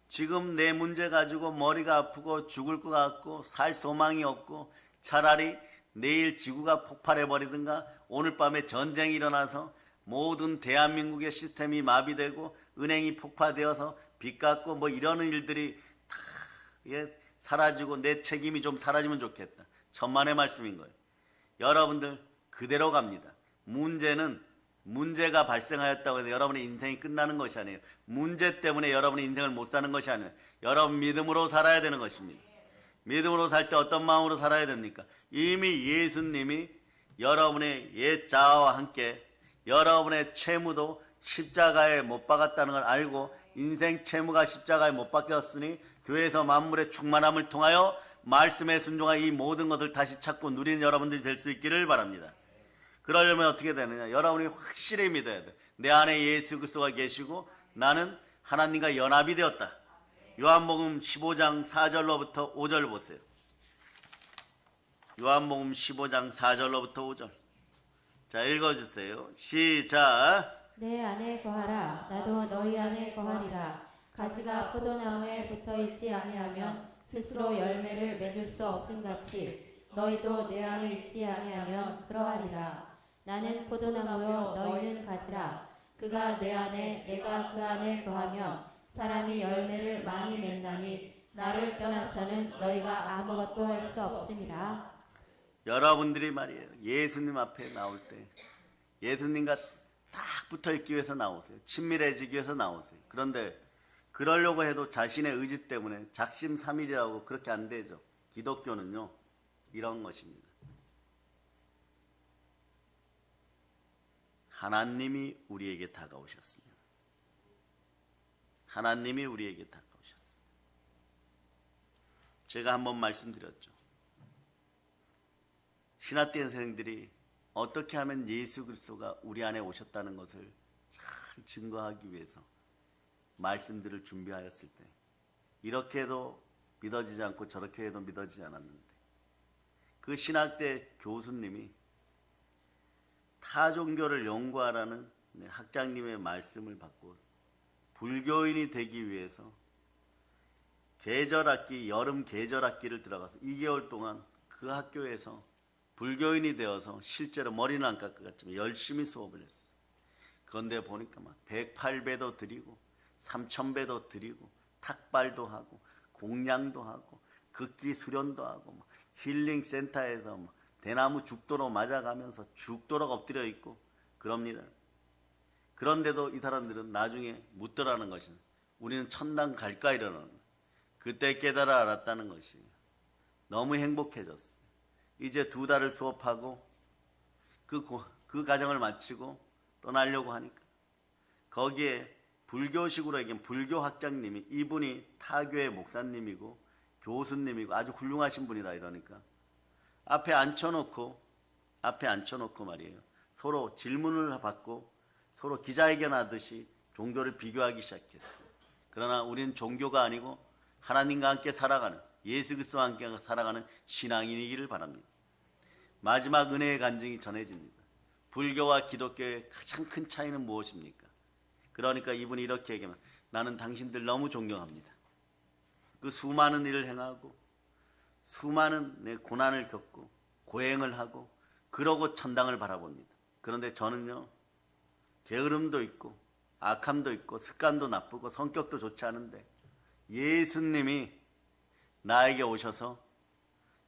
지금 내 문제 가지고 머리가 아프고 죽을 것 같고 살 소망이 없고 차라리 내일 지구가 폭발해 버리든가 오늘 밤에 전쟁이 일어나서 모든 대한민국의 시스템이 마비되고 은행이 폭파되어서 빚 갚고 뭐 이러는 일들이 다 사라지고 내 책임이 좀 사라지면 좋겠다. 천만의 말씀인 거예요. 여러분들 그대로 갑니다. 문제가 발생하였다고 해서 여러분의 인생이 끝나는 것이 아니에요. 문제 때문에 여러분의 인생을 못 사는 것이 아니에요. 여러분 믿음으로 살아야 되는 것입니다. 믿음으로 살 때 어떤 마음으로 살아야 됩니까? 이미 예수님이 여러분의 옛 자아와 함께 여러분의 채무도 십자가에 못 박았다는 걸 알고 인생 채무가 십자가에 못 박혔으니 교회에서 만물의 충만함을 통하여 말씀에 순종하여 이 모든 것을 다시 찾고 누리는 여러분들이 될 수 있기를 바랍니다. 그러려면 어떻게 되느냐? 여러분이 확실히 믿어야 돼. 내 안에 예수 그리스도가 계시고 나는 하나님과 연합이 되었다. 요한복음 15장 4절로부터 5절 보세요. 요한복음 15장 4절로부터 5절. 자, 읽어주세요. 시작. 내 안에 거하라. 나도 너희 안에 거하리라. 가지가 포도나무에 붙어있지 아니하면 스스로 열매를 맺을 수 없음같이 너희도 내 안에 있지 아니하면 그러하리라. 나는 포도나무요 너희는 가지라. 그가 내 안에 내가 그 안에 거하며 사람이 열매를 많이 맺나니 나를 떠나서는 너희가 아무것도 할 수 없음이라. 여러분들이 말이에요. 예수님 앞에 나올 때 예수님과 딱 붙어있기 위해서 나오세요. 친밀해지기 위해서 나오세요. 그런데 그러려고 해도 자신의 의지 때문에 작심삼일이라고 그렇게 안 되죠. 기독교는요 이런 것입니다. 하나님이 우리에게 다가오셨습니다. 하나님이 우리에게 다가오셨습니다. 제가 한번 말씀드렸죠. 신학대생들이 어떻게 하면 예수 그리스도가 우리 안에 오셨다는 것을 잘 증거하기 위해서 말씀들을 준비하였을 때 이렇게 해도 믿어지지 않고 저렇게 해도 믿어지지 않았는데 그 신학대 교수님이 타 종교를 연구하라는 학장님의 말씀을 받고 불교인이 되기 위해서 계절학기, 여름 계절학기를 들어가서 2개월 동안 그 학교에서 불교인이 되어서 실제로 머리는 안 깎았지만 열심히 수업을 했어요. 그런데 보니까 막 108배도 드리고 3000배도 드리고 탁발도 하고 공양도 하고 극기 수련도 하고 막 힐링 센터에서 막 대나무 죽도록 맞아가면서 죽도록 엎드려 있고 그럽니다. 그런데도 이 사람들은 나중에 묻더라는 것이 우리는 천당 갈까 이러는 거예요. 그때 깨달아 알았다는 것이에요. 너무 행복해졌어요. 이제 2달을 수업하고 그 과정을 마치고 떠나려고 하니까 거기에 불교식으로 얘기하면 불교 학장님이 이분이 타교의 목사님이고 교수님이고 아주 훌륭하신 분이다 이러니까 앞에 앉혀놓고 말이에요. 서로 질문을 받고 서로 기자회견 하듯이 종교를 비교하기 시작했어요. 그러나 우리는 종교가 아니고 하나님과 함께 살아가는 예수 그리스도와 함께 살아가는 신앙인이기를 바랍니다. 마지막 은혜의 간증이 전해집니다. 불교와 기독교의 가장 큰 차이는 무엇입니까? 그러니까 이분이 이렇게 얘기합니다. 나는 당신들 너무 존경합니다. 그 수많은 일을 행하고 수많은 내 고난을 겪고 고행을 하고 그러고 천당을 바라봅니다. 그런데 저는요 게으름도 있고 악함도 있고 습관도 나쁘고 성격도 좋지 않은데 예수님이 나에게 오셔서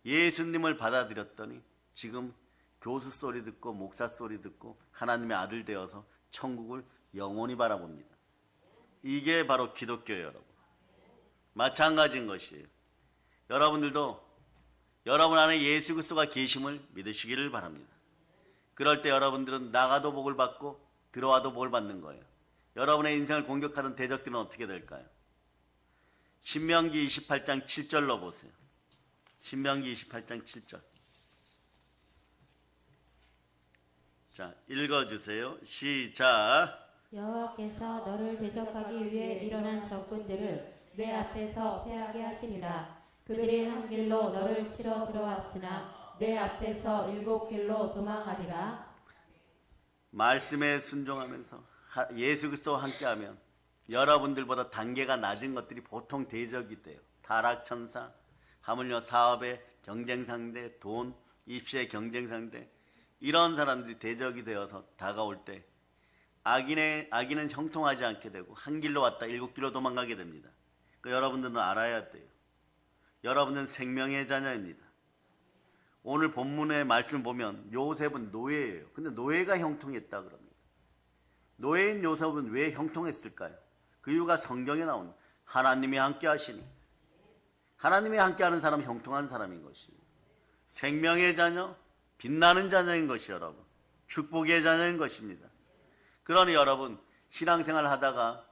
예수님을 받아들였더니 지금 교수 소리 듣고 목사 소리 듣고 하나님의 아들 되어서 천국을 영원히 바라봅니다. 이게 바로 기독교예요, 여러분. 마찬가지인 것이에요. 여러분들도 여러분 안에 예수 그리스도가 계심을 믿으시기를 바랍니다. 그럴 때 여러분들은 나가도 복을 받고 들어와도 복을 받는 거예요. 여러분의 인생을 공격하던 대적들은 어떻게 될까요? 신명기 28장 7절로 보세요. 신명기 28장 7절. 자, 읽어주세요. 시작. 여호와께서 너를 대적하기 위해 일어난 적군들을 내 앞에서 패하게 하시리라. 그들이 한 길로 너를 치러 들어왔으나 내 앞에서 7길로 도망하리라. 말씀에 순종하면서 예수 그리스도와 함께하면 여러분들보다 단계가 낮은 것들이 보통 대적이 돼요. 타락천사, 하물며 사업의 경쟁상대, 돈, 입시의 경쟁상대, 이런 사람들이 대적이 되어서 다가올 때 악인은 형통하지 않게 되고 한 길로 왔다 7길로 도망가게 됩니다. 여러분들은 알아야 돼요. 여러분은 생명의 자녀입니다. 오늘 본문의 말씀을 보면 요셉은 노예예요. 근데 노예가 형통했다 그럽니다. 노예인 요셉은 왜 형통했을까요? 그 이유가 성경에 나옵니다. 하나님이 함께 하시니. 하나님이 함께하는 사람은 형통한 사람인 것이에요. 생명의 자녀, 빛나는 자녀인 것이 여러분, 축복의 자녀인 것입니다. 그러니 여러분, 신앙생활 하다가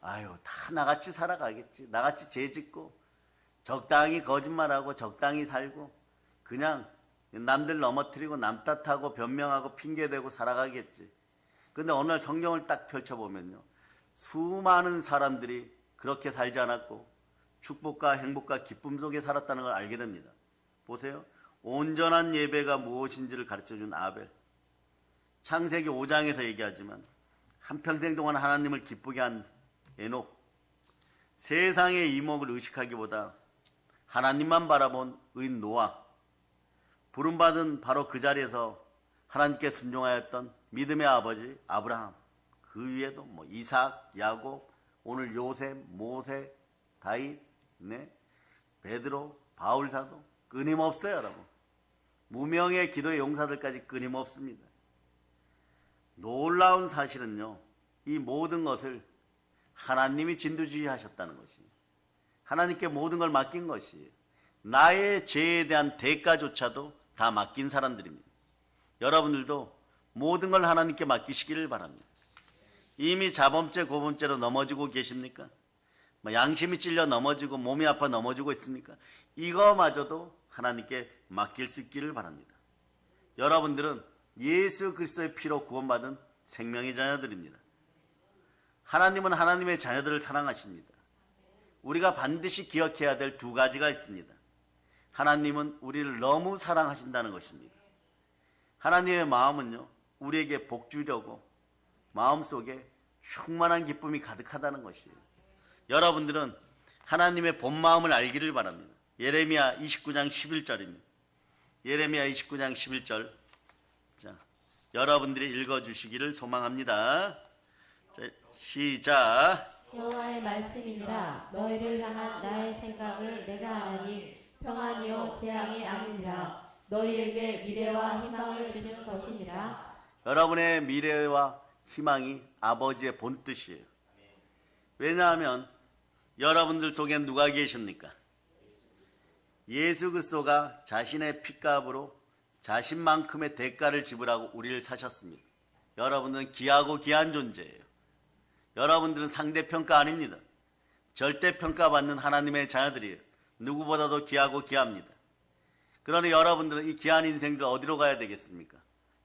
아유, 다 나같이 살아가겠지. 나같이 죄짓고 적당히 거짓말하고 적당히 살고 그냥 남들 넘어뜨리고 남 탓하고 변명하고 핑계대고 살아가겠지. 근데 어느 날 성경을 딱 펼쳐보면요, 수많은 사람들이 그렇게 살지 않았고 축복과 행복과 기쁨 속에 살았다는 걸 알게 됩니다. 보세요. 온전한 예배가 무엇인지를 가르쳐준 아벨. 창세기 5장에서 얘기하지만 한평생 동안 하나님을 기쁘게 한 에녹. 세상의 이목을 의식하기보다 하나님만 바라본 의인 노아. 부름받은 바로 그 자리에서 하나님께 순종하였던 믿음의 아버지 아브라함. 그 위에도 이삭, 야곱, 오늘 요셉, 모세, 다윗, 베드로, 바울 사도 끊임없어요, 여러분. 무명의 기도의 용사들까지 끊임없습니다. 놀라운 사실은요, 이 모든 것을 하나님이 진두지휘하셨다는 것이에요. 하나님께 모든 걸 맡긴 것이에요. 나의 죄에 대한 대가조차도 다 맡긴 사람들입니다. 여러분들도 모든 걸 하나님께 맡기시기를 바랍니다. 이미 자범죄, 고범죄로 넘어지고 계십니까? 양심이 찔려 넘어지고 몸이 아파 넘어지고 있습니까? 이거마저도 하나님께 맡길 수 있기를 바랍니다. 여러분들은 예수 그리스도의 피로 구원받은 생명의 자녀들입니다. 하나님은 하나님의 자녀들을 사랑하십니다. 우리가 반드시 기억해야 될 두 가지가 있습니다. 하나님은 우리를 너무 사랑하신다는 것입니다. 하나님의 마음은요, 우리에게 복 주려고 마음속에 충만한 기쁨이 가득하다는 것이에요. 여러분들은 하나님의 본 마음을 알기를 바랍니다. 예레미야 29장 11절입니다. 예레미야 29장 11절. 자, 여러분들이 읽어주시기를 소망합니다. 자, 시작. 여호와의 말씀이니라. 너희를 향한 나의 생각을 내가 아나니 평안이요 재앙이 아니니라. 너희에게 미래와 희망을 주는 것이니라. 여러분의 미래와 희망이 아버지의 본뜻이에요. 왜냐하면 여러분들 속에 누가 계십니까? 예수 그리스도가 자신의 핏값으로 자신만큼의 대가를 지불하고 우리를 사셨습니다. 여러분은 귀하고 귀한 존재예요. 여러분들은 상대평가 아닙니다. 절대평가받는 하나님의 자녀들이에요. 누구보다도 귀하고 귀합니다. 그러니 여러분들은 이 귀한 인생들 어디로 가야 되겠습니까?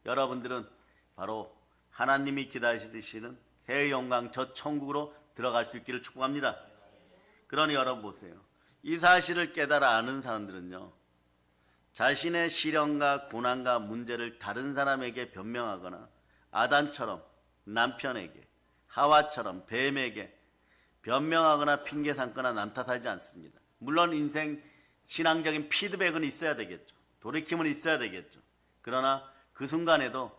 여러분들은 바로 하나님이 기다리시는 해의 영광 저 천국으로 들어갈 수 있기를 축복합니다. 그러니 여러분 보세요. 이 사실을 깨달아 아는 사람들은요, 자신의 시련과 고난과 문제를 다른 사람에게 변명하거나 아단처럼 남편에게, 하와처럼 뱀에게 변명하거나 핑계 삼거나 남탓하지 않습니다. 물론 인생 신앙적인 피드백은 있어야 되겠죠. 돌이킴은 있어야 되겠죠. 그러나 그 순간에도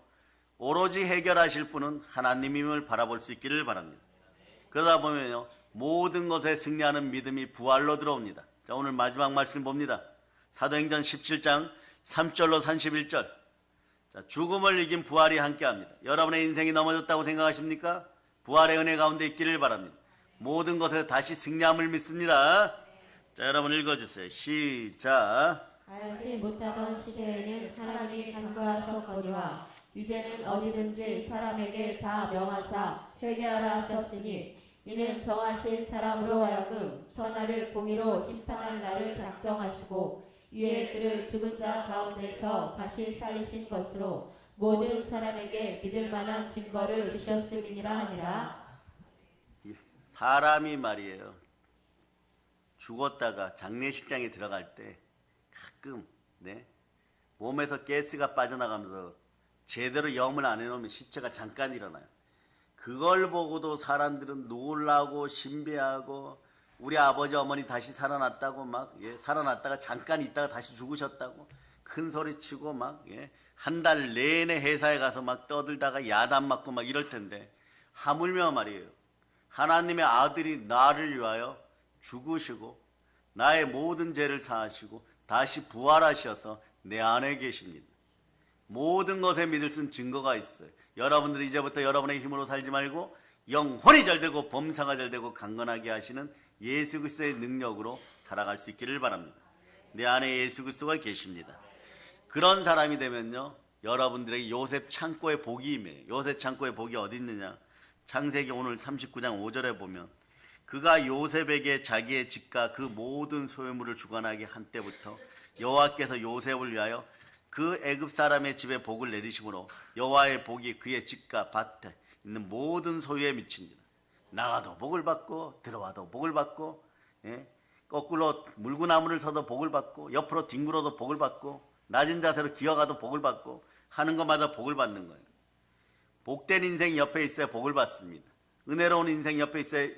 오로지 해결하실 분은 하나님임을 바라볼 수 있기를 바랍니다. 그러다 보면요, 모든 것에 승리하는 믿음이 부활로 들어옵니다. 자, 오늘 마지막 말씀 봅니다. 사도행전 17장 3절로 31절. 자, 죽음을 이긴 부활이 함께합니다. 여러분의 인생이 넘어졌다고 생각하십니까? 부활의 은혜 가운데 있기를 바랍니다. 모든 것에 다시 승리함을 믿습니다. 자, 여러분 읽어주세요. 시작. 알지 못하던 시대에는 하나님이 간과하셔 거니와 이제는 어디든지 사람에게 다 명하사 회개하라 하셨으니 이는 정하신 사람으로 하여금 천하를 공의로 심판할 날을 작정하시고 이에 그를 죽은 자 가운데서 다시 살리신 것으로 모든 사람에게 믿을 만한 증거를 주셨음이니라 하니라. 사람이 말이에요. 죽었다가 장례식장에 들어갈 때 가끔 몸에서 가스가 빠져나가면서 제대로 염을 안 해놓으면 시체가 잠깐 일어나요. 그걸 보고도 사람들은 놀라고 신비하고 우리 아버지 어머니 다시 살아났다고 막 살아났다가 잠깐 있다가 다시 죽으셨다고 큰 소리치고 막 한 달 내내 회사에 가서 막 떠들다가 야단 맞고 막 이럴 텐데 하물며 말이에요. 하나님의 아들이 나를 위하여 죽으시고 나의 모든 죄를 사하시고 다시 부활하셔서 내 안에 계십니다. 모든 것에 믿을 수 있는 증거가 있어요. 여러분들이 이제부터 여러분의 힘으로 살지 말고 영혼이 잘되고 범사가 잘되고 강건하게 하시는 예수 그리스도의 능력으로 살아갈 수 있기를 바랍니다. 내 안에 예수 그리스도가 계십니다. 그런 사람이 되면요, 여러분들에게 요셉 창고의 복이 임해요. 요셉 창고의 복이 어디 있느냐? 창세기 오늘 39장 5절에 보면 그가 요셉에게 자기의 집과 그 모든 소유물을 주관하게 한 때부터 여호와께서 요셉을 위하여 그 애굽 사람의 집에 복을 내리심으로 여호와의 복이 그의 집과 밭에 있는 모든 소유에 미치니라. 나가도 복을 받고 들어와도 복을 받고 거꾸로 물구나무를 서도 복을 받고 옆으로 뒹굴어도 복을 받고 낮은 자세로 기어가도 복을 받고 하는 것마다 복을 받는 거예요. 복된 인생 옆에 있어야 복을 받습니다. 은혜로운 인생 옆에 있어야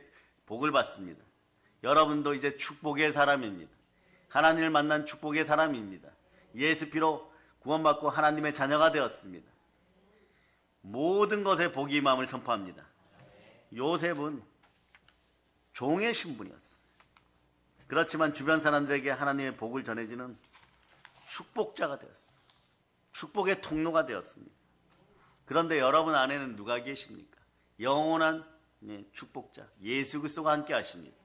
복을 받습니다. 여러분도 이제 축복의 사람입니다. 하나님을 만난 축복의 사람입니다. 예수 피로 구원받고 하나님의 자녀가 되었습니다. 모든 것에 복이 임함을 선포합니다. 요셉은 종의 신분이었어요. 그렇지만 주변 사람들에게 하나님의 복을 전해지는 축복자가 되었어요. 축복의 통로가 되었습니다. 그런데 여러분 안에는 누가 계십니까? 영원한 축복자 예수 그리스도가 함께 하십니다.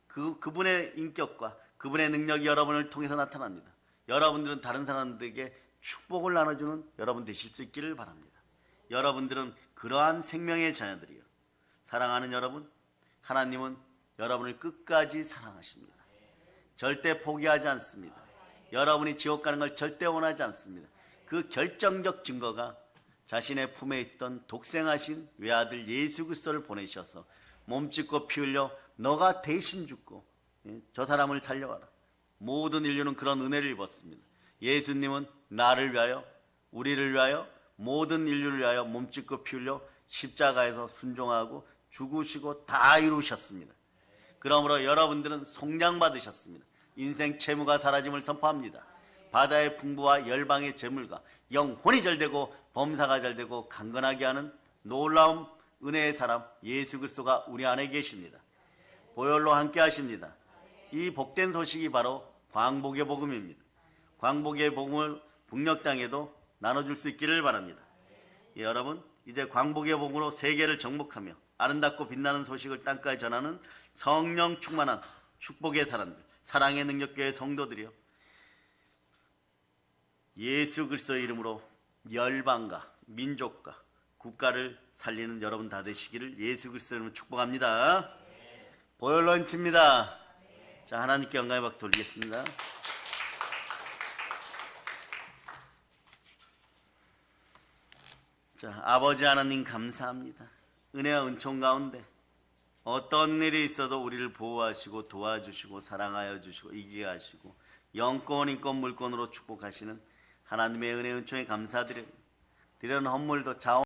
그분의 인격과 그분의 능력이 여러분을 통해서 나타납니다. 여러분들은 다른 사람들에게 축복을 나눠주는 여러분 되실 수 있기를 바랍니다. 여러분들은 그러한 생명의 자녀들이요. 사랑하는 여러분, 하나님은 여러분을 끝까지 사랑하십니다. 절대 포기하지 않습니다. 여러분이 지옥 가는 걸 절대 원하지 않습니다. 그 결정적 증거가 자신의 품에 있던 독생하신 외아들 예수 그리스도를 보내셔서 몸짓고 피 흘려 너가 대신 죽고 저 사람을 살려와라. 모든 인류는 그런 은혜를 입었습니다. 예수님은 나를 위하여, 우리를 위하여, 모든 인류를 위하여 몸짓고 피 흘려 십자가에서 순종하고 죽으시고 다 이루셨습니다. 그러므로 여러분들은 속량받으셨습니다. 인생 채무가 사라짐을 선포합니다. 바다의 풍부와 열방의 재물과 영혼이 잘되고 범사가 잘되고 강건하게 하는 놀라운 은혜의 사람 예수 그리스도가 우리 안에 계십니다. 보혈로 함께 하십니다. 이 복된 소식이 바로 광복의 복음입니다. 광복의 복음을 북녘 땅에도 나눠줄 수 있기를 바랍니다. 여러분, 이제 광복의 복음으로 세계를 정복하며 아름답고 빛나는 소식을 땅까지 전하는 성령 충만한 축복의 사람들, 사랑의 능력교회 성도들이요, 예수 그리스도의 이름으로 열방과 민족과 국가를 살리는 여러분 다 되시기를 예수 그리스도의 이름으로 축복합니다. 보혈로 얹힙니다. 자, 하나님께 영광의 박수 돌리겠습니다. 자, 아버지 하나님 감사합니다. 은혜와 은총 가운데 어떤 일이 있어도 우리를 보호하시고 도와주시고 사랑하여 주시고 이기게 하시고 영권 인권 물권으로 축복하시는 하나님의 은혜 은총에 감사드립니다. 드리는 헌물도 자원